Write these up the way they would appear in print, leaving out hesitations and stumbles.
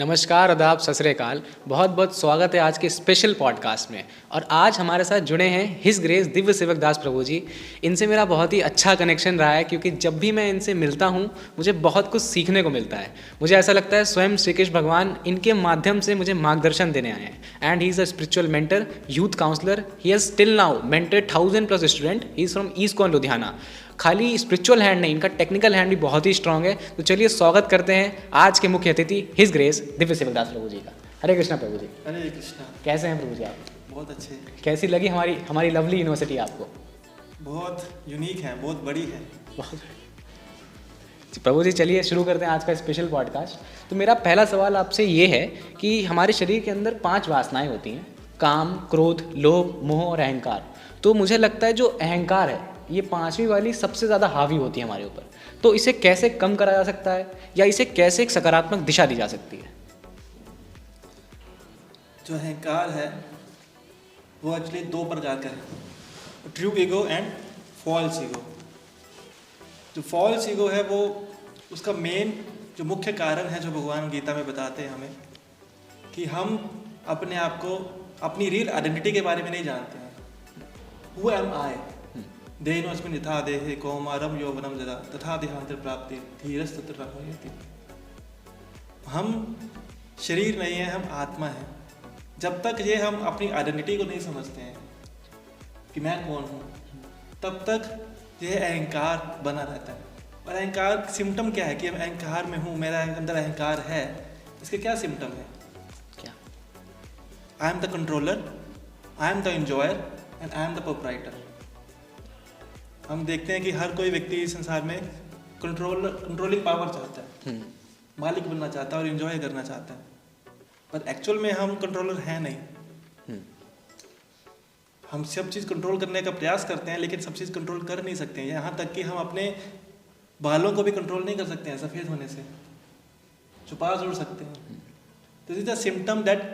नमस्कार, आदाब, सत श्री अकाल। बहुत बहुत स्वागत है आज के स्पेशल पॉडकास्ट में। और आज हमारे साथ जुड़े हैं हिज ग्रेस दिव्य सेवक दास प्रभु जी। इनसे मेरा बहुत ही अच्छा कनेक्शन रहा है, क्योंकि जब भी मैं इनसे मिलता हूँ मुझे बहुत कुछ सीखने को मिलता है। मुझे ऐसा लगता है स्वयं श्री कृष्ण भगवान इनके माध्यम से मुझे मार्गदर्शन देने आए हैं। And he is a spiritual mentor, youth counsellor. He has till now mentored 1000+ student. He is from east con Ludhiana. खाली स्पिरिचुअल हैंड नहीं, इनका टेक्निकल हैंड भी बहुत ही स्ट्रांग है। तो चलिए स्वागत करते हैं आज के मुख्य अतिथि हिज ग्रेस दिव्य सेवक दास प्रभु जी का। हरे कृष्णा प्रभु जी। हरे कृष्णा। कैसे हैं प्रभु जी आप? बहुत अच्छे। कैसी लगी हमारी लवली यूनिवर्सिटी आपको? बहुत यूनिक है, बहुत बड़ी है। प्रभु जी चलिए शुरू करते हैं आज का स्पेशल पॉडकास्ट। तो मेरा पहला सवाल आपसे ये है कि हमारे शरीर के अंदर 5 वासनाएं होती हैं: काम, क्रोध, लोभ, मोह और अहंकार। तो मुझे लगता है जो अहंकार है ये 5वीं वाली सबसे ज़्यादा हावी होती है हमारे ऊपर। तो इसे कैसे कम करा जा सकता है, या इसे कैसे एक सकारात्मक दिशा दी जा सकती है? जो अहंकार है वो एक्चुअली 2 प्रकार का है, true ego and false ego. जो फॉल्स ईगो है वो उसका मेन जो मुख्य कारण है, जो भगवान गीता में बताते हैं हमें, कि हम अपने आप को, अपनी रियल आइडेंटिटी के बारे में नहीं जानते हैं। हु एम आई देहिनोऽस्मिन् यथा देहे कौमारं यौवनं जरा तथा देहान्तर प्राप्ति धीरस्तत्र रमयति। हम शरीर नहीं है, हम आत्मा है। जब तक ये हम अपनी आइडेंटिटी को नहीं समझते हैं कि मैं कौन हूँ, तब तक यह अहंकार बना रहता है। और अहंकार सिम्टम क्या है कि मैं अहंकार में हूँ, मेरा अंदर अहंकार है। इसके क्या सिम्टम है? क्या? I am the controller, I am the enjoyer and I am the proprietor. हम देखते हैं कि हर कोई व्यक्ति इस संसार में कंट्रोलिंग पावर चाहता है, मालिक बनना चाहता है और एंजॉय करना चाहता है। पर एक्चुअल में हम कंट्रोलर हैं नहीं। हम सब चीज़ कंट्रोल करने का प्रयास करते हैं, लेकिन सब चीज़ कंट्रोल कर नहीं सकते हैं। यहाँ तक कि हम अपने बालों को भी कंट्रोल नहीं कर सकते हैं सफ़ेद होने से, छुपा जरूर सकते हैं। This is the symptom that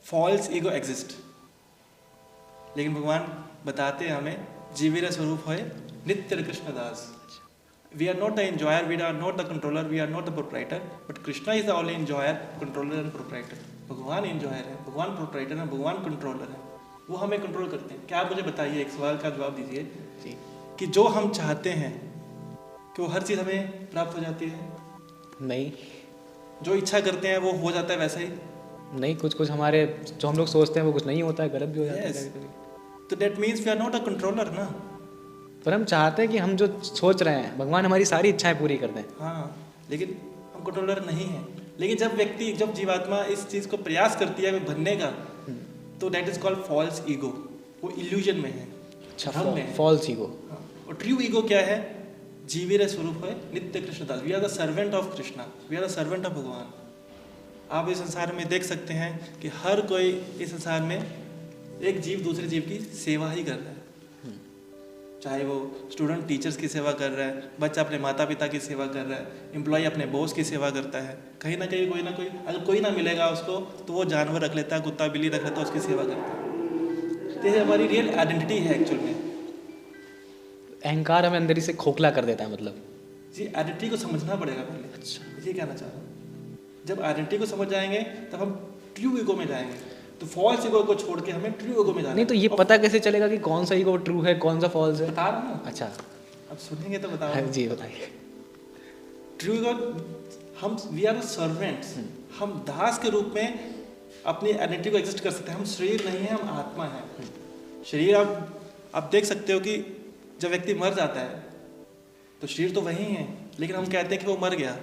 false ego exist. लेकिन भगवान बताते हैं हमें, जीवीर स्वरूप है नित्य कृष्ण दास। We are not the enjoyer, we are not the controller, we are not the proprietor, but Krishna is the only enjoyer, controller and proprietor. भगवान enjoyer है, भगवान proprietor है, भगवान controller है। वो हमें कंट्रोल करते हैं। क्या आप मुझे बताइए, एक सवाल का जवाब दीजिए जी, कि जो हम चाहते हैं कि वो हर चीज़ हमें प्राप्त हो जाती है? नहीं। जो इच्छा करते हैं वो हो जाता है वैसा ही? नहीं, कुछ हमारे जो हम लोग सोचते हैं वो कुछ नहीं होता है, गलत भी हो जाता है। तो that means we are not a controller ना। पर हम चाहते हैं कि हम जो सोच रहे हैं भगवान हमारी सारी इच्छाएं पूरी कर दें। हाँ, लेकिन हम कंट्रोलर नहीं हैं। लेकिन जब जीवात्मा इस चीज़ को प्रयास करती है बनने का, तो that is called false ego. वो इल्यूजन में है। अच्छा, फॉल्स ईगो। और ट्रू ईगो क्या है? जीवीर स्वरूप है नित्य कृष्ण दास। We are the servant of Krishna, we are the servant of Bhagwan. आप इस संसार में देख सकते हैं कि हर कोई इस संसार में एक जीव दूसरे जीव की सेवा ही कर रहा है। चाहे वो स्टूडेंट टीचर्स की सेवा कर रहा है, बच्चा अपने माता पिता की सेवा कर रहा है, एम्प्लॉय अपने बॉस की सेवा करता है। कहीं ना कहीं कोई ना कोई, अगर कोई ना मिलेगा उसको तो वो जानवर रख लेता है, कुत्ता बिल्ली रख लेता है, उसकी सेवा करता है। तो ये हमारी रियल आइडेंटिटी है एक्चुअल में। अहंकार हमें अंदर ही से खोखला कर देता है, मतलब जी, आइडेंटिटी को समझना पड़ेगा पहले। अच्छा, ये कहना चाह रहा हूँ। जब आइडेंटिटी को समझ जाएंगे तब हम ट्रू ईगो में जाएंगे। तो फॉल्स ईगो को छोड़ के हमें ट्रू ईगो में जाना। नहीं, तो ये पता कैसे चलेगा कि कौन सा ईगो ट्रू है, कौन सा फॉल्स है? बता रहा हूँ ना। अच्छा, अब सुनेंगे तो बताओ। हाँ जी, बताइए। ट्रू ईगो, हम वी आर सर्वेंट्स। हम दास के रूप में अपनी आइडेंटिटी को एग्जिस्ट कर सकते हैं। हम शरीर नहीं है, हम आत्मा है। शरीर आप देख सकते हो कि जब व्यक्ति मर जाता है तो शरीर तो वही है, लेकिन हम कहते हैं कि वो मर गया।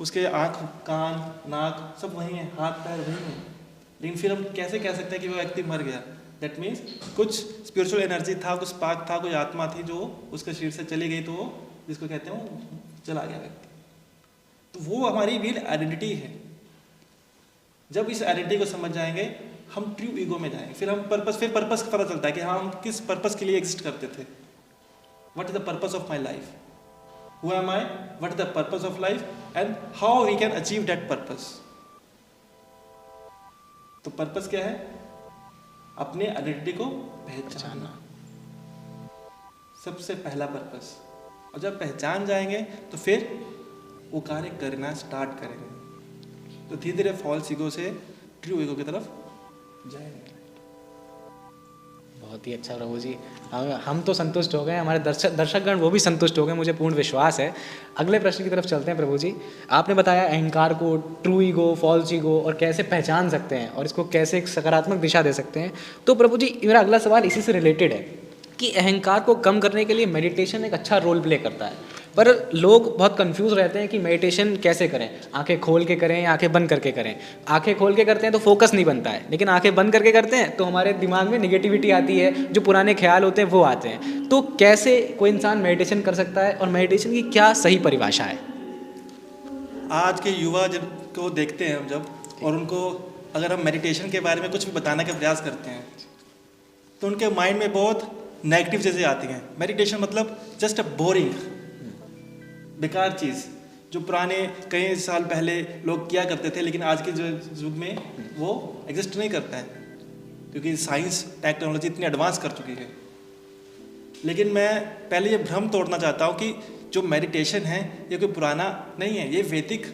उसके आँख, कान, नाक सब वही हैं, हाथ पैर वही हैं, लेकिन फिर हम कैसे कह सकते हैं कि वो व्यक्ति मर गया? दैट मीन्स कुछ स्पिरिचुअल एनर्जी था, कुछ स्पार्क था, कोई आत्मा थी जो उसके शरीर से चली गई, तो वो जिसको कहते हैं वो चला गया व्यक्ति। तो वो हमारी रियल आइडेंटिटी है। जब इस आइडेंटिटी को समझ जाएंगे हम ट्रू ईगो में जाएंगे। फिर हम पर्पस पता चलता है कि हाँ, हम किस पर्पस के लिए एग्जिस्ट करते थे। What is the purpose of my life? Who am I? What is the purpose of life and how we can achieve that purpose? तो पर्पस क्या है? अपने आइडेंटिटी को पहचानना, सबसे पहला पर्पस। और जब पहचान जाएंगे तो फिर वो कार्य करना स्टार्ट करेंगे। तो धीरे धीरे फॉल्स ईगो से ट्रू ईगो की तरफ जाएंगे। बहुत ही अच्छा प्रभु जी, हम तो संतुष्ट हो गए, हमारे दर्शकगण वो भी संतुष्ट हो गए, मुझे पूर्ण विश्वास है। अगले प्रश्न की तरफ चलते हैं प्रभु जी। आपने बताया अहंकार को, ट्रू ईगो, फॉल्स ईगो, और कैसे पहचान सकते हैं और इसको कैसे एक सकारात्मक दिशा दे सकते हैं। तो प्रभु जी मेरा अगला सवाल इसी से रिलेटेड है कि अहंकार को कम करने के लिए मेडिटेशन एक अच्छा रोल प्ले करता है, पर लोग बहुत कंफ्यूज रहते हैं कि मेडिटेशन कैसे करें, आंखें खोल के करें या आंखें बंद करके करें। आंखें खोल के करते हैं तो फोकस नहीं बनता है, लेकिन आंखें बंद करके करते हैं तो हमारे दिमाग में निगेटिविटी आती है, जो पुराने ख्याल होते हैं वो आते हैं। तो कैसे कोई इंसान मेडिटेशन कर सकता है और मेडिटेशन की क्या सही परिभाषा है? आज के युवा जब को देखते हैं हम जब, और उनको अगर हम मेडिटेशन के बारे में कुछ भी बताने का प्रयास करते हैं तो उनके माइंड में बहुत नेगेटिव चीज़ें आती हैं। मेडिटेशन मतलब जस्ट अ बोरिंग, बेकार चीज़, जो पुराने कई साल पहले लोग किया करते थे, लेकिन आज के जो युग में वो एग्जिस्ट नहीं करता है, क्योंकि साइंस टेक्नोलॉजी इतनी एडवांस कर चुकी है। लेकिन मैं पहले ये भ्रम तोड़ना चाहता हूँ कि जो मेडिटेशन है ये कोई पुराना नहीं है, ये वैदिक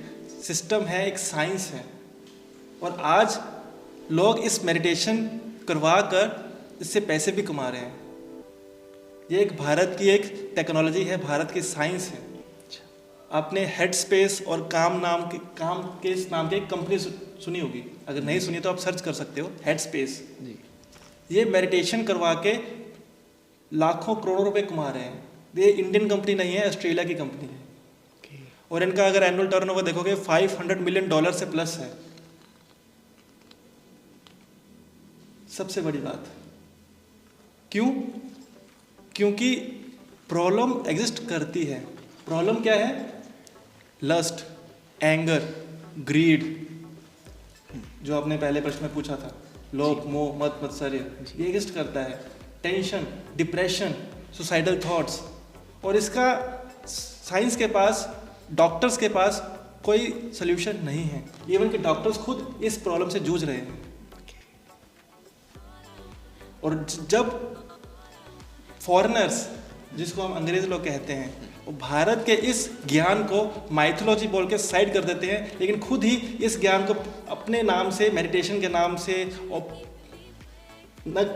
सिस्टम है, एक साइंस है। और आज लोग इस मेडिटेशन करवा कर इससे पैसे भी कमा रहे हैं। ये एक भारत की एक टेक्नोलॉजी है, भारत की साइंस है। आपने हेड स्पेस और काम के नाम की एक कंपनी सुनी होगी, अगर नहीं सुनी तो आप सर्च कर सकते हो, हेड स्पेस। ये मेडिटेशन करवा के लाखों करोड़ों रुपए कमा रहे हैं। ये इंडियन कंपनी नहीं है, ऑस्ट्रेलिया की कंपनी है। और इनका अगर एनुअल टर्नओवर देखोगे $500 मिलियन से प्लस है। सबसे बड़ी बात क्यों? क्योंकि प्रॉब्लम एग्जिस्ट करती है। प्रॉब्लम क्या है? लस्ट, एंगर, ग्रीड, जो आपने पहले प्रश्न में पूछा था, लोभ, मोह, मद, मत्सर्य, ये एग्जिस्ट करता है। Tension, depression, suicidal thoughts. और इसका साइंस के पास, डॉक्टर्स के पास कोई सोल्यूशन नहीं है। इवन कि डॉक्टर्स खुद इस प्रॉब्लम से जूझ रहे हैं। और जब फॉरेनर्स, जिसको हम अंग्रेज लोग कहते हैं, वो भारत के इस ज्ञान को माइथोलॉजी बोल के साइड कर देते हैं, लेकिन खुद ही इस ज्ञान को अपने नाम से, मेडिटेशन के नाम से, और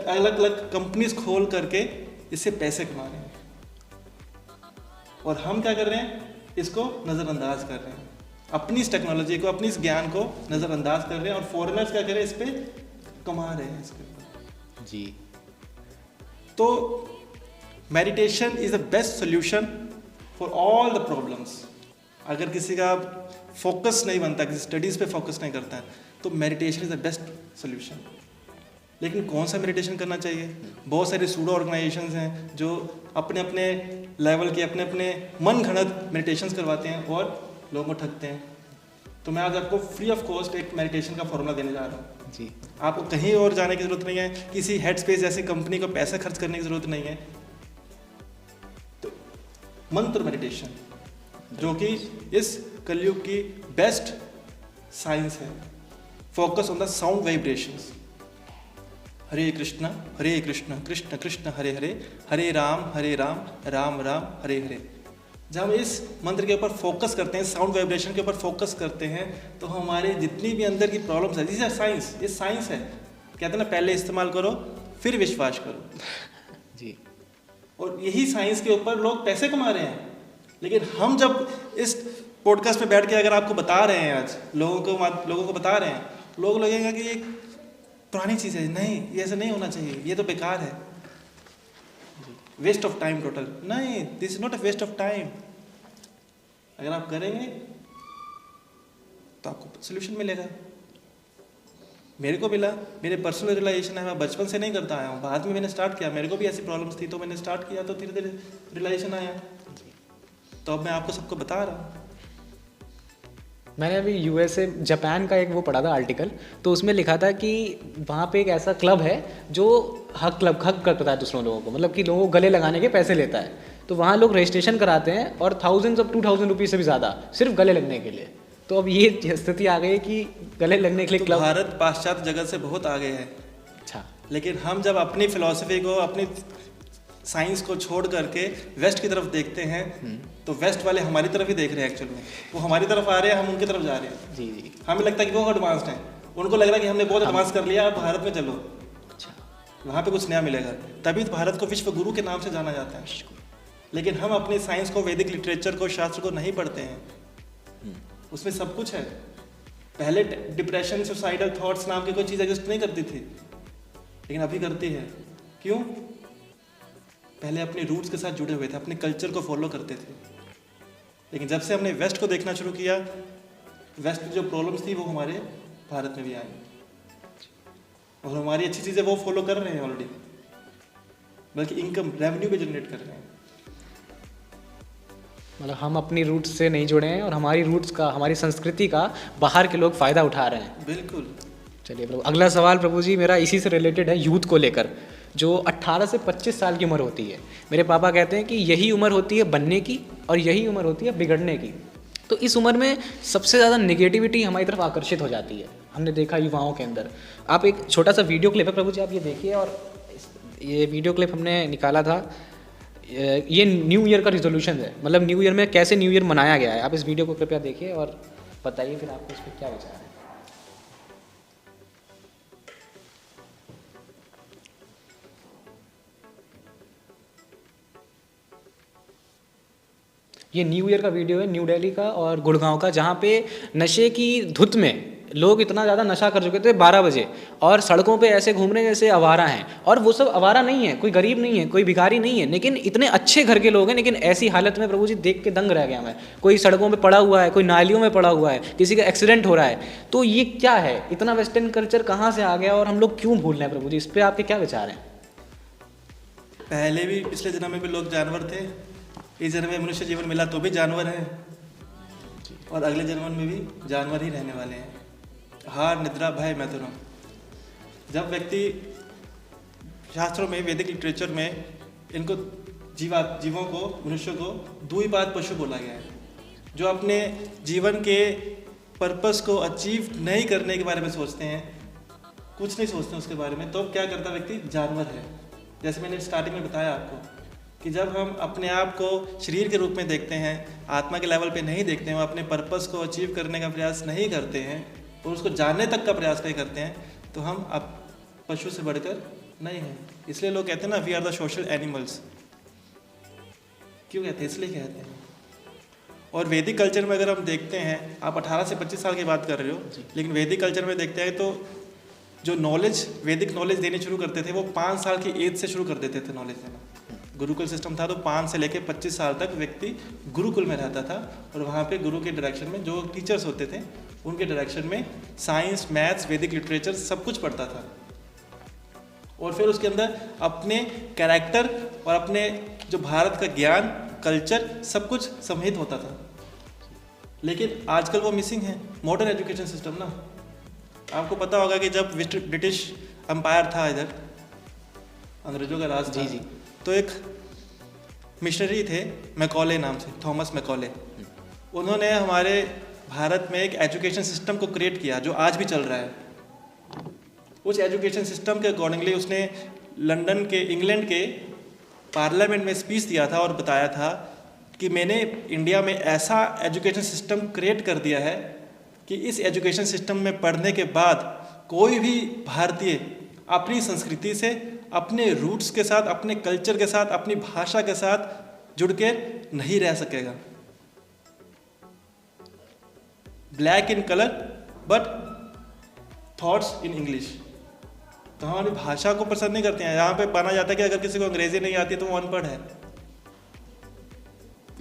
अलग अलग कंपनीज खोल करके इससे पैसे कमा रहे हैं। और हम क्या कर रहे हैं? इसको नज़रअंदाज कर रहे हैं, अपनी इस टेक्नोलॉजी को, अपनी इस ज्ञान को नज़रअंदाज कर रहे हैं। और फॉरेनर्स क्या कर रहे हैं? इस पर कमा रहे हैं इसके ऊपर जी। तो meditation is the best solution for all the problems. अगर किसी का फोकस नहीं बनता, किसी स्टडीज़ पे फोकस नहीं करता है, तो meditation is the best solution. लेकिन कौन सा मेडिटेशन करना चाहिए? बहुत सारे सूडो ऑर्गेनाइजेशंस हैं जो अपने अपने लेवल के, अपने अपने मन घड़त मेडिटेशंस करवाते हैं और लोगों को ठगते हैं। तो मैं आज आपको फ्री ऑफ कॉस्ट एक मेडिटेशन का फॉर्मूला देने जा रहा हूँ जी। आपको कहीं और जाने की ज़रूरत नहीं है, किसी हेड स्पेस जैसी कंपनी को पैसा खर्च करने की ज़रूरत नहीं है। तो मंत्र मेडिटेशन, जो कि इस कलयुग की बेस्ट साइंस है। Focus on the sound vibrations. Hare Krishna Krishna Krishna Hare Hare, Hare Ram Ram Ram Hare Hare. जब हम इस मंत्र के ऊपर फोकस करते हैं, साउंड वाइब्रेशन के ऊपर फोकस करते हैं, तो हमारे जितनी भी अंदर की प्रॉब्लम्स है, दिस साइंस, ये साइंस है। कहते हैं ना, पहले इस्तेमाल करो फिर विश्वास करो जी। और यही साइंस के ऊपर लोग पैसे कमा रहे हैं। लेकिन हम जब इस पॉडकास्ट पे बैठ के अगर आपको बता रहे हैं, आज लोगों को बता रहे हैं, लोग लगेगा कि ये पुरानी चीज़ है, नहीं ये ऐसा नहीं होना चाहिए, ये तो बेकार है, वेस्ट ऑफ टाइम टोटल। नहीं, this is not a waste of time. अगर आप करेंगे तो आपको सोल्यूशन मिलेगा। मेरे को मिला, मेरे पर्सनल रियलाइजेशन है। मैं बचपन से नहीं करता आया हूँ, बाद में मैंने स्टार्ट किया। मेरे को भी ऐसी प्रॉब्लम्स थी तो मैंने स्टार्ट किया, तो धीरे धीरे रियलाइजेशन आया। तो अब मैं आपको सबको बता रहा हूँ। मैंने अभी यूएसए, जापान का एक वो पढ़ा था आर्टिकल, तो उसमें लिखा था कि वहाँ पे एक ऐसा क्लब है जो हक करता है दूसरों लोगों को, मतलब कि लोगों को गले लगाने के पैसे लेता है। तो वहाँ लोग रजिस्ट्रेशन कराते हैं और थाउजेंड्स ऑफ 2000 रुपीज़ से भी ज़्यादा सिर्फ गले लगने के लिए। तो अब ये स्थिति आ गई है कि गले लगने के लिए क्लब। भारत पाश्चात्य जगत से बहुत आगे है। अच्छा। लेकिन हम जब अपनी फिलॉसफी को, अपनी साइंस को छोड़ करके वेस्ट की तरफ देखते हैं तो वेस्ट वाले हमारी तरफ ही देख रहे हैं एक्चुअल में। वो हमारी तरफ आ रहे हैं, हम उनकी तरफ जा रहे हैं। जी जी। हमें लगता है कि वो एडवांस्ड हैं, उनको लग रहा है कि हमने बहुत एडवांस कर लिया, अब भारत में चलो, अच्छा, वहाँ पे कुछ नया मिलेगा। तभी तो भारत को विश्व गुरु के नाम से जाना जाता है। लेकिन हम अपनी साइंस को, वैदिक लिटरेचर को, शास्त्र को नहीं पढ़ते हैं। उसमें सब कुछ है। पहले डिप्रेशन, सुसाइडल थॉट्स नाम की कोई चीज़ एग्जिस्ट नहीं करती थी, लेकिन अभी करती है। क्यों? पहले अपने रूट्स के साथ जुड़े हुए थे, अपने कल्चर को फॉलो करते थे। लेकिन जब से हमने वेस्ट को देखना शुरू किया, वेस्ट की जो प्रॉब्लम्स थी वो हमारे भारत में भी आई, और हमारी अच्छी चीज़ें वो फॉलो कर रहे हैं ऑलरेडी, बल्कि इनकम, रेवेन्यू भी जनरेट कर रहे हैं। मतलब हम अपनी रूट्स से नहीं जुड़े हैं और हमारी रूट्स का, हमारी संस्कृति का बाहर के लोग फ़ायदा उठा रहे हैं। बिल्कुल। चलिए प्रभु, अगला सवाल प्रभु जी मेरा इसी से रिलेटेड है, यूथ को लेकर। जो 18 से 25 साल की उम्र होती है, मेरे पापा कहते हैं कि यही उम्र होती है बनने की और यही उम्र होती है बिगड़ने की। तो इस उम्र में सबसे ज़्यादा नेगेटिविटी हमारी तरफ आकर्षित हो जाती है, हमने देखा युवाओं के अंदर। आप एक छोटा सा वीडियो क्लिप है प्रभु जी, आप ये देखिए। और ये वीडियो क्लिप हमने निकाला था, ये न्यू ईयर का रिजोल्यूशन है, मतलब न्यू ईयर में कैसे न्यू ईयर मनाया गया है। आप इस वीडियो को कृपया देखिए और बताइए फिर आपको इस पर क्या विचार है। ये न्यू ईयर का वीडियो है न्यू दिल्ली का और गुड़गांव का, जहाँ पे नशे की धुत में लोग इतना ज़्यादा नशा कर चुके थे 12 बजे, और सड़कों पे ऐसे घूम रहे हैं जैसे आवारा हैं। और वो सब आवारा नहीं है, कोई गरीब नहीं है, कोई भिखारी नहीं है, लेकिन इतने अच्छे घर के लोग हैं। लेकिन ऐसी हालत में प्रभु जी देख के दंग रह गया मैं। कोई सड़कों पे पड़ा हुआ है, कोई नालियों में पड़ा हुआ है, किसी का एक्सीडेंट हो रहा है। तो ये क्या है? इतना वेस्टर्न कल्चर कहाँ से आ गया और हम लोग क्यों भूल रहे हैं प्रभु जी? इस पर आपके क्या विचार हैं? पहले भी, पिछले जन्म में भी लोग जानवर थे, इस जन्म में मनुष्य जीवन मिला तो भी जानवर है, और अगले जन्म में भी जानवर ही रहने वाले हैं। हार, निद्रा, भय, मैथुन। जब व्यक्ति, शास्त्रों में, वैदिक लिटरेचर में इनको जीवों को, मनुष्य को द्विपाद पशु बोला गया है, जो अपने जीवन के पर्पस को अचीव नहीं करने के बारे में सोचते हैं, कुछ नहीं सोचते उसके बारे में। तो क्या करता व्यक्ति? जानवर है। जैसे मैंने स्टार्टिंग में बताया आपको कि जब हम अपने आप को शरीर के रूप में देखते हैं, आत्मा के लेवल पे नहीं देखते हैं, अपने पर्पस को अचीव करने का प्रयास नहीं करते हैं और उसको जानने तक का प्रयास नहीं करते हैं, तो हम अब पशु से बढ़कर नहीं हैं। इसलिए लोग कहते हैं ना, we are the social animals. क्यों कहते हैं? इसलिए कहते हैं। और वैदिक कल्चर में अगर हम देखते हैं, आप 18 से 25 साल की बात कर रहे हो, लेकिन वैदिक कल्चर में देखते हैं तो जो नॉलेज, वैदिक नॉलेज देने शुरू करते थे, वो 5 साल की एज से शुरू कर देते थे नॉलेज देना। गुरुकुल सिस्टम था, तो 5 से लेकर 25 साल तक व्यक्ति गुरुकुल में रहता था, और वहाँ पे गुरु के डायरेक्शन में जो टीचर्स होते थे, उनके डायरेक्शन में साइंस, मैथ्स, वैदिक लिटरेचर सब कुछ पढ़ता था। और फिर उसके अंदर अपने कैरेक्टर और अपने जो भारत का ज्ञान, कल्चर, सब कुछ समाहित होता था। लेकिन आजकल वो मिसिंग है। मॉडर्न एजुकेशन सिस्टम ना, आपको पता होगा कि जब ब्रिटिश एम्पायर था, इधर अंग्रेजों का राज था, जी, तो एक मिशनरी थे मैकॉले नाम से, थॉमस मैकॉले। उन्होंने हमारे भारत में एक एजुकेशन सिस्टम को क्रिएट किया जो आज भी चल रहा है। उस एजुकेशन सिस्टम के अकॉर्डिंगली उसने लंदन के, इंग्लैंड के पार्लियामेंट में स्पीच दिया था और बताया था कि मैंने इंडिया में ऐसा एजुकेशन सिस्टम क्रिएट कर दिया है कि इस एजुकेशन सिस्टम में पढ़ने के बाद कोई भी भारतीय अपनी संस्कृति से, अपने रूट्स के साथ, अपने कल्चर के साथ, अपनी भाषा के साथ जुड़ के नहीं रह सकेगा। Black in colour but thoughts in English. तो हमारी भाषा को पसंद नहीं करते हैं। यहाँ पे माना जाता है कि अगर किसी को अंग्रेजी नहीं आती तो वो अनपढ़ है,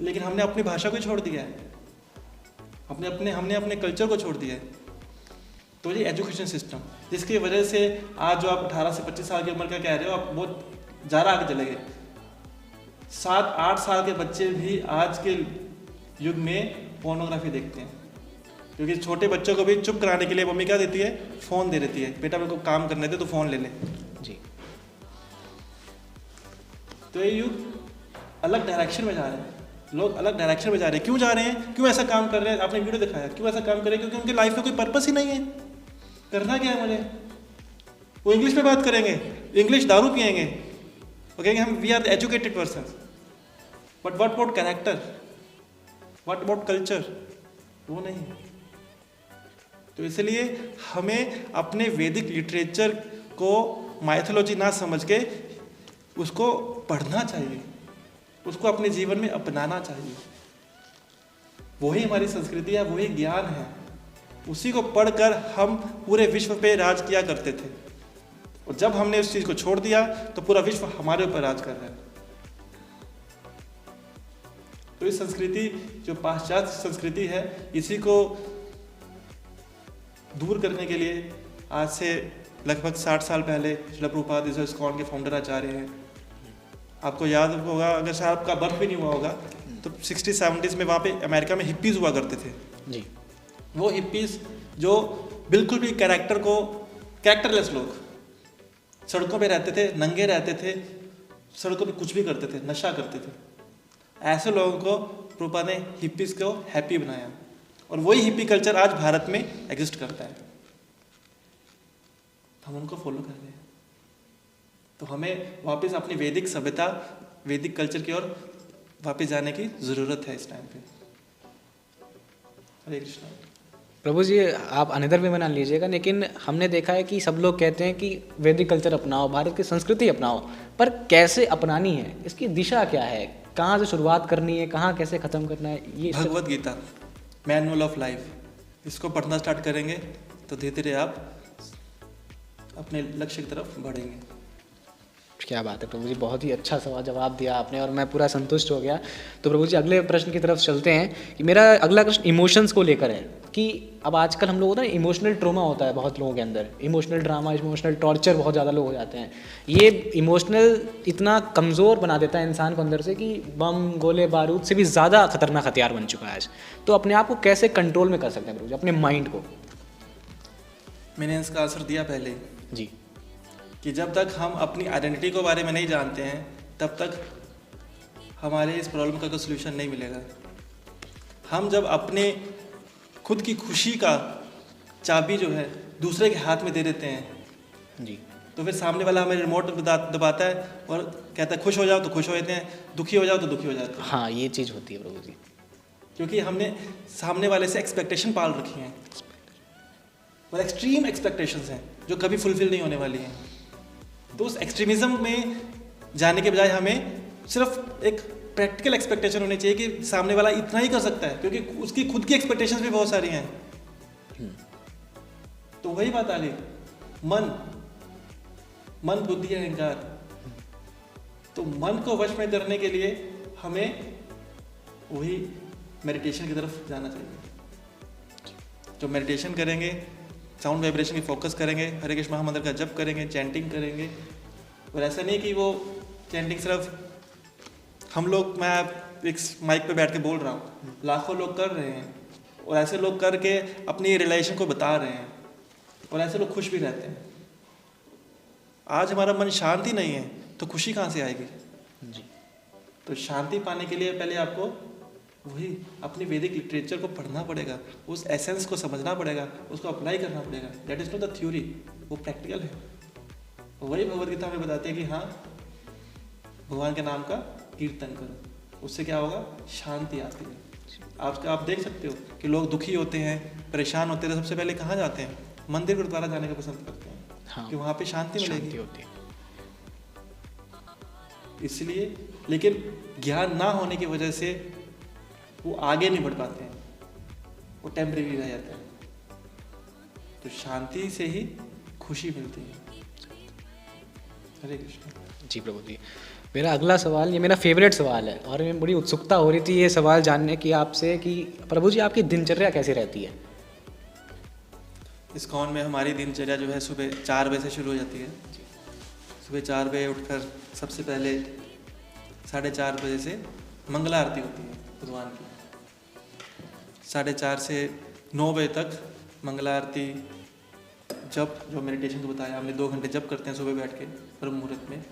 लेकिन हमने अपनी भाषा को छोड़ दिया है, हमने अपने कल्चर को छोड़ दिया है। तो ये एजुकेशन सिस्टम, जिसकी वजह से आज जो आप 18 से 25 साल की उम्र का कह रहे हो, आप बहुत ज़्यादा आगे चले गए। 7-8 साल के बच्चे भी आज के युग में पोर्नोग्राफी देखते हैं, क्योंकि छोटे बच्चों को भी चुप कराने के लिए मम्मी क्या देती है? फ़ोन दे देती है, बेटा मेरे को काम करने दे तो फ़ोन ले ले। जी। तो ये युग अलग डायरेक्शन में जा रहे हैं, लोग अलग डायरेक्शन में जा रहे हैं। क्यों जा रहे हैं? क्यों ऐसा काम कर रहे हैं? आपने वीडियो दिखाया, क्यों ऐसा काम कर रहे हैं? क्योंकि उनकी लाइफ में कोई पर्पस ही नहीं है। करना क्या है मुझे? वो इंग्लिश में बात करेंगे, इंग्लिश दारू पिएंगे, वो कहेंगे हम we are the educated person, but what about character, what about culture, वो नहीं है। तो इसलिए हमें अपने वैदिक लिटरेचर को माइथोलॉजी ना समझ के उसको पढ़ना चाहिए, उसको अपने जीवन में अपनाना चाहिए। वही हमारी संस्कृति है, वही ज्ञान है। उसी को पढ़कर हम पूरे विश्व पे राज किया करते थे, और जब हमने उस चीज़ को छोड़ दिया तो पूरा विश्व हमारे ऊपर राज कर रहा है। तो इस संस्कृति जो पाश्चात्य संस्कृति है, इसी को दूर करने के लिए आज से लगभग 60 साल पहले श्रील प्रभुपाद जो इस्कॉन के फाउंडर आचार्य हैं, आपको याद होगा, अगर शायद आपका बर्थ भी नहीं हुआ होगा, तो 60-70s में वहाँ पे अमेरिका में हिप्पीज़ हुआ करते थे जी। वो हिप्पीज़ जो बिल्कुल भी कैरेक्टरलेस लोग, सड़कों पे रहते थे, नंगे रहते थे, सड़कों पे कुछ भी करते थे, नशा करते थे। ऐसे लोगों को प्रभुपाद ने हिप्पीज़ को हैप्पी बनाया, और वही हिप्पी कल्चर आज भारत में एग्जिस्ट करता है। हम उनको फॉलो कर रहे हैं। तो हमें वापस अपनी वैदिक सभ्यता, वैदिक कल्चर की ओर वापस जाने की ज़रूरत है इस टाइम पे। हरे कृष्णा। प्रभु जी, आप अनदर वे बना लीजिएगा, लेकिन हमने देखा है कि सब लोग कहते हैं कि वैदिक कल्चर अपनाओ, भारत की संस्कृति अपनाओ, पर कैसे अपनानी है, इसकी दिशा क्या है, कहाँ से शुरुआत करनी है, कहाँ कैसे ख़त्म करना है? ये Bhagavad Gita, manual of life, इसको पढ़ना स्टार्ट करेंगे तो धीरे धीरे आप अपने लक्ष्य की तरफ बढ़ेंगे। क्या बात है प्रभु जी, बहुत ही अच्छा सवाल जवाब दिया आपने, और मैं पूरा संतुष्ट हो गया। तो प्रभु जी, अगले प्रश्न की तरफ चलते हैं कि मेरा अगला प्रश्न इमोशंस को लेकर है कि अब आजकल हम लोग होता है इमोशनल ट्रोमा होता है बहुत लोगों के अंदर, इमोशनल ड्रामा, इमोशनल टॉर्चर बहुत ज़्यादा लोग हो जाते हैं। ये इमोशनल इतना कमज़ोर बना देता है इंसान को अंदर से कि बम, गोले बारूद से भी ज़्यादा खतरनाक हथियार बन चुका है आज। तो अपने आप को कैसे कंट्रोल में कर सकते हैं प्रभु जी, अपने माइंड को? मैंने इसका आंसर दिया पहले ही जी, कि जब तक हम अपनी आइडेंटिटी के बारे में नहीं जानते हैं, तब तक हमारे इस प्रॉब्लम का कोई सोल्यूशन नहीं मिलेगा। हम जब अपने खुद की खुशी का चाबी जो है दूसरे के हाथ में दे देते हैं जी, तो फिर सामने वाला हमें रिमोट दबाता है और कहता है खुश हो जाओ तो खुश हो जाते हैं, दुखी हो जाओ तो दुखी हो जाते हैं। हाँ, ये चीज़ होती है प्रभु जी, क्योंकि हमने सामने वाले से एक्सपेक्टेशन पाल रखी हैं, और एक्सट्रीम एक्सपेक्टेशंस हैं जो कभी फुलफिल नहीं होने वाली हैं। तो उस एक्सट्रीमिज्म में जाने के बजाय हमें सिर्फ एक प्रैक्टिकल एक्सपेक्टेशन होनी चाहिए कि सामने वाला इतना ही कर सकता है, क्योंकि उसकी खुद की एक्सपेक्टेशंस भी बहुत सारी हैं। तो वही बात आ गई, मन बुद्धि अहंकार। तो मन को वश में करने के लिए हमें वही मेडिटेशन की तरफ जाना चाहिए। जो मेडिटेशन करेंगे, साउंड वाइब्रेशन की फोकस करेंगे, हरे कृष्ण महामंत्र का जप करेंगे, चैंटिंग करेंगे। और ऐसा नहीं कि वो चैंटिंग सिर्फ हम लोग, मैं एक माइक पे बैठ के बोल रहा हूँ, लाखों लोग कर रहे हैं, और ऐसे लोग करके अपनी रिलेशन को बता रहे हैं, और ऐसे लोग खुश भी रहते हैं। आज हमारा मन शांति नहीं है तो खुशी कहाँ से आएगी जी। तो शांति पाने के लिए पहले आपको वही अपनी वैदिक लिटरेचर को पढ़ना पड़ेगा, उस एसेंस को समझना पड़ेगा, उसको अप्लाई करना पड़ेगा। That is not the theory, वो प्रैक्टिकल है। वही भगवद गीता हमें बताती है कि हाँ, भगवान के नाम का कीर्तन करो, उससे क्या होगा, शांति आती है। आप देख सकते हो कि लोग दुखी होते हैं, परेशान होते हैं, तो सबसे पहले कहाँ जाते हैं, मंदिर गुरुद्वारा जाने का पसंद करते हैं। हाँ, कि वहाँ पे शांति मिलेगी होती है। इसलिए, लेकिन ज्ञान ना होने की वजह से वो आगे नहीं बढ़ पाते हैं, वो टेम्परेरी रह जाते हैं। तो शांति से ही खुशी मिलती है। हरे कृष्ण। जी प्रभु जी, मेरा अगला सवाल, ये मेरा फेवरेट सवाल है, और मैं बड़ी उत्सुकता हो रही थी ये सवाल जानने की आपसे कि प्रभु जी, आपकी दिनचर्या कैसी रहती है? इस्कॉन में हमारी दिनचर्या जो है सुबह 4 बजे से शुरू हो जाती है। सुबह 4 बजे उठकर सबसे पहले 4:30 बजे से मंगला आरती होती है भगवान की। 4:30 से 9 बजे तक मंगला आरती, जप, जो मेडिटेशन को बताया हमने, 2 घंटे जप करते हैं सुबह बैठ के ब्रह्म मुहूर्त में।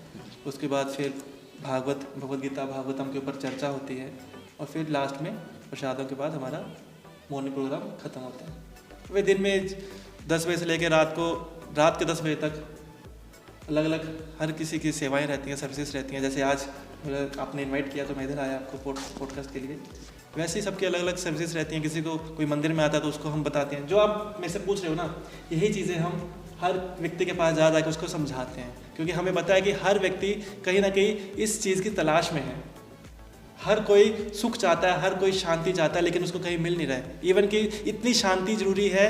उसके बाद फिर भगवद गीता, भागवतम के ऊपर चर्चा होती है, और फिर लास्ट में प्रसादों के बाद हमारा मॉर्निंग प्रोग्राम ख़त्म होता है। वे दिन में 10 बजे से लेकर रात के 10 बजे तक अलग अलग हर किसी की सेवाएं रहती हैं, सर्विसेज रहती हैं। जैसे आज आपने इनवाइट किया तो मैं इधर आया आपको पॉडकास्ट के लिए। वैसे ही सबकी अलग अलग सर्विसेज रहती हैं। किसी को कोई मंदिर में आता है तो उसको हम बताते हैं। जो आप मेरे से पूछ रहे हो ना, यही चीज़ें हम हर व्यक्ति के पास जा जाकर उसको समझाते हैं, क्योंकि हमें पता है कि हर व्यक्ति कहीं ना कहीं इस चीज़ की तलाश में है। हर कोई सुख चाहता है, हर कोई शांति चाहता है, लेकिन उसको कहीं मिल नहीं रहा है। इवन कि इतनी शांति जरूरी है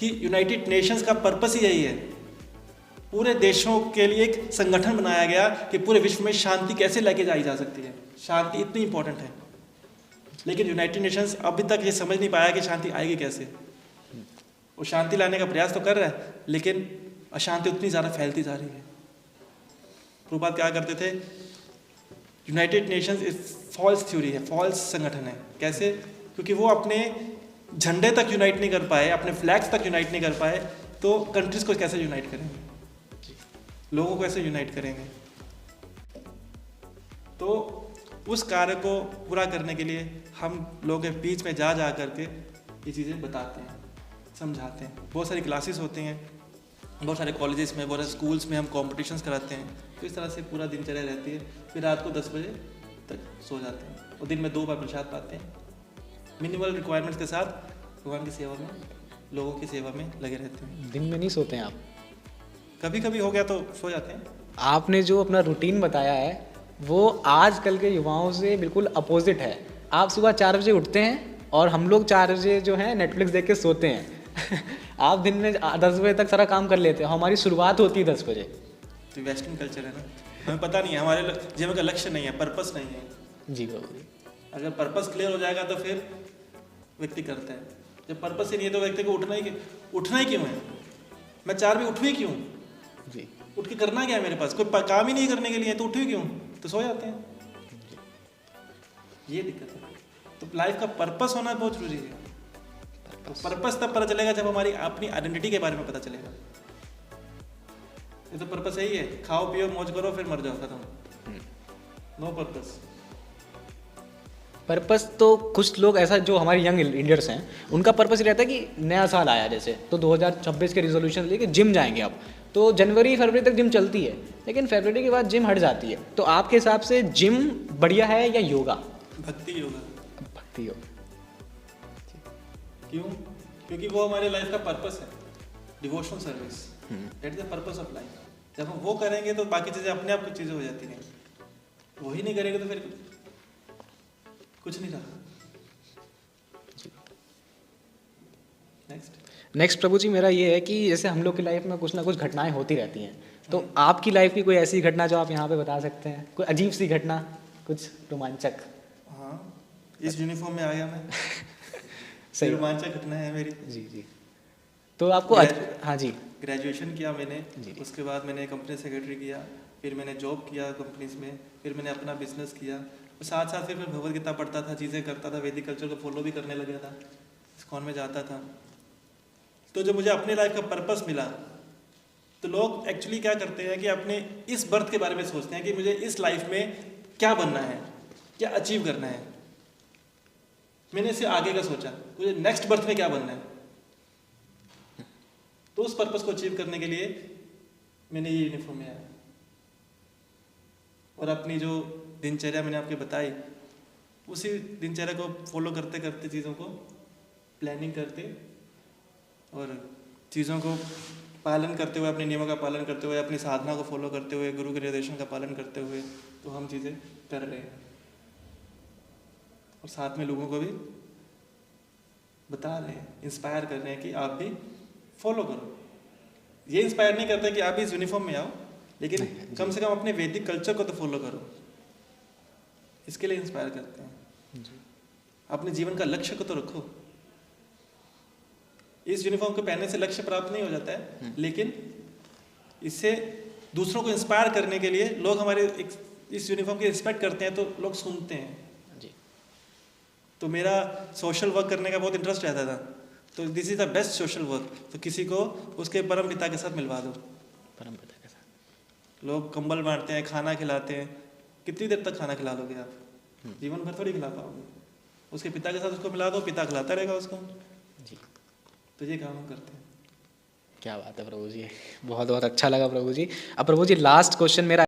कि यूनाइटेड नेशंस का पर्पस ही यही है। पूरे देशों के लिए एक संगठन बनाया गया कि पूरे विश्व में शांति कैसे लेके जाई जा सकती है। शांति इतनी इंपॉर्टेंट है, लेकिन यूनाइटेड नेशंस अभी तक ये समझ नहीं पाया कि शांति आएगी कैसे। वो शांति लाने का प्रयास तो कर रहा है, लेकिन अशांति उतनी ज़्यादा फैलती जा रही है। प्रभुपाद क्या करते थे, यूनाइटेड नेशंस एक फॉल्स थ्योरी है, फॉल्स संगठन है। कैसे? क्योंकि वो अपने झंडे तक यूनाइट नहीं कर पाए, अपने फ्लैग्स तक यूनाइट नहीं कर पाए, तो कंट्रीज को कैसे यूनाइट करेंगे, लोगों को कैसे यूनाइट करेंगे। तो उस कार्य को पूरा करने के लिए हम लोगों के बीच में जा करके ये चीज़ें बताते हैं, समझाते हैं। बहुत सारी क्लासेस होती हैं, बहुत सारे कॉलेजेस में, बहुत सारे स्कूल्स में हम कॉम्पिटिशन्स कराते हैं। तो इस तरह से पूरा दिनचर्या रहती है। फिर रात को 10 बजे तक सो जाते हैं और दिन में 2 बार प्रसाद पाते हैं। मिनिमल रिक्वायरमेंट्स के साथ भगवान की सेवा में, लोगों की सेवा में लगे रहते हैं। दिन में नहीं सोते हैं आप? कभी कभी हो गया तो सो जाते हैं। आपने जो अपना रूटीन बताया है वो आजकल के युवाओं से बिल्कुल अपोजिट है। आप सुबह 4 बजे उठते हैं और हम लोग 4 बजे जो है नेटफ्लिक्स देख के सोते हैं। आप दिन में 10 बजे तक सारा काम कर लेते हैं। हमारी शुरुआत होती है 10 बजे। तो वेस्टर्न कल्चर है ना, हमें पता नहीं है, हमारे जीवन का लक्ष्य नहीं है, पर्पस नहीं है। जी बाबू जी। अगर पर्पस क्लियर हो जाएगा तो फिर व्यक्ति करता है। जब पर्पस ही नहीं है तो व्यक्ति को उठना ही क्यों है? मैं 4 बजे उठूँ ही क्यों? जी। उठ के करना क्या है? मेरे पास कोई काम ही नहीं करने के लिए, तो उठूँ ही क्यों? तो सो जाते हैं। ये दिक्कत है। तो लाइफ का पर्पस होना बहुत जरूरी है। पर्पस तब पता चलेगा जब हमारी अपनी आइडेंटिटी के बारे में पता चलेगा। ये तो पर्पस यही है, खाओ पियो मौज करो फिर मर जाओ, खत्म। No purpose. पर्पस तो कुछ लोग ऐसा जो हमारे यंग इंडियंस हैं उनका पर्पस ये रहता है कि नया साल आया जैसे तो 2026 के रिजोल्यूशन लेके जिम जाएंगे अब, तो जनवरी फरवरी तक जिम चलती है, लेकिन फरवरी के बाद जिम हट जाती है। तो आपके हिसाब से जिम बढ़िया है या योगा? भक्ति योगा। भक्ति योगा। क्यों? क्योंकि वो हमारे लाइफ का पर्पस है, devotional service. That is the purpose of life. जब हम वो करेंगे तो बाकी चीज़ें अपने आप कुछ चीज़ें हो जाती हैं। वही नहीं करेंगे तो फिर कुछ नहीं रहा। नेक्स्ट प्रभु जी, मेरा ये है कि जैसे हम लोग की लाइफ में कुछ ना कुछ घटनाएं होती रहती हैं, तो आपकी लाइफ की कोई ऐसी घटना जो आप यहाँ पे बता सकते हैं, कोई अजीब सी घटना, कुछ रोमांचक? हाँ, इस यूनिफॉर्म में आ गया मैं। सही रोमांचक घटना है मेरी। जी जी। तो आपको हाँ जी। ग्रेजुएशन किया मैंने, जी। उसके बाद मैंने कंपनी सेक्रेटरी किया, फिर मैंने जॉब किया कंपनीज में, फिर मैंने अपना बिजनेस किया, साथ साथ फिर मैं भगवद गीता पढ़ता था, चीज़ें करता था, वैदिक कल्चर को फॉलो भी करने लगा था, इस्कॉन में जाता था। तो जब मुझे अपने लाइफ का पर्पस मिला तो लोग एक्चुअली क्या करते हैं कि अपने इस बर्थ के बारे में सोचते हैं कि मुझे इस लाइफ में क्या बनना है, क्या अचीव करना है। मैंने इससे आगे का सोचा, मुझे नेक्स्ट बर्थ में क्या बनना है। तो उस पर्पस को अचीव करने के लिए मैंने ये यूनिफॉर्म में आया और अपनी जो दिनचर्या मैंने आपके बताई, उसी दिनचर्या को फॉलो करते करते, चीज़ों को प्लानिंग करते और चीज़ों को पालन करते हुए, अपने नियमों का पालन करते हुए, अपनी साधना को फॉलो करते हुए, गुरु के निर्देशों का पालन करते हुए, तो हम चीज़ें कर रहे हैं और साथ में लोगों को भी बता रहे हैं, इंस्पायर कर रहे हैं कि आप भी फॉलो करो। ये इंस्पायर नहीं करते कि आप भी इस यूनिफॉर्म में आओ, लेकिन कम से कम अपने वैदिक कल्चर को तो फॉलो करो, इसके लिए इंस्पायर करते हैं। अपने जीवन का लक्ष्य को तो रखो। इस यूनिफॉर्म को पहनने से लक्ष्य प्राप्त नहीं हो जाता है, लेकिन इससे दूसरों को इंस्पायर करने के लिए लोग हमारे इस यूनिफॉर्म की रिस्पेक्ट करते हैं, तो लोग सुनते हैं जी। तो मेरा सोशल वर्क करने का बहुत इंटरेस्ट रहता था, तो this is the best social work. तो किसी को उसके परम पिता के साथ मिलवा दो। परम पिता के साथ लोग कंबल बांटते हैं, खाना खिलाते हैं। कितनी देर तक खाना खिला दोगे आप? जीवन भर थोड़ी खिला पाओगे। उसके पिता के साथ उसको मिला दो, पिता खिलाता रहेगा उसको जी। तो ये काम हम करते हैं। क्या बात है प्रभु जी, बहुत बहुत अच्छा लगा प्रभु जी। अब प्रभु जी लास्ट क्वेश्चन मेरा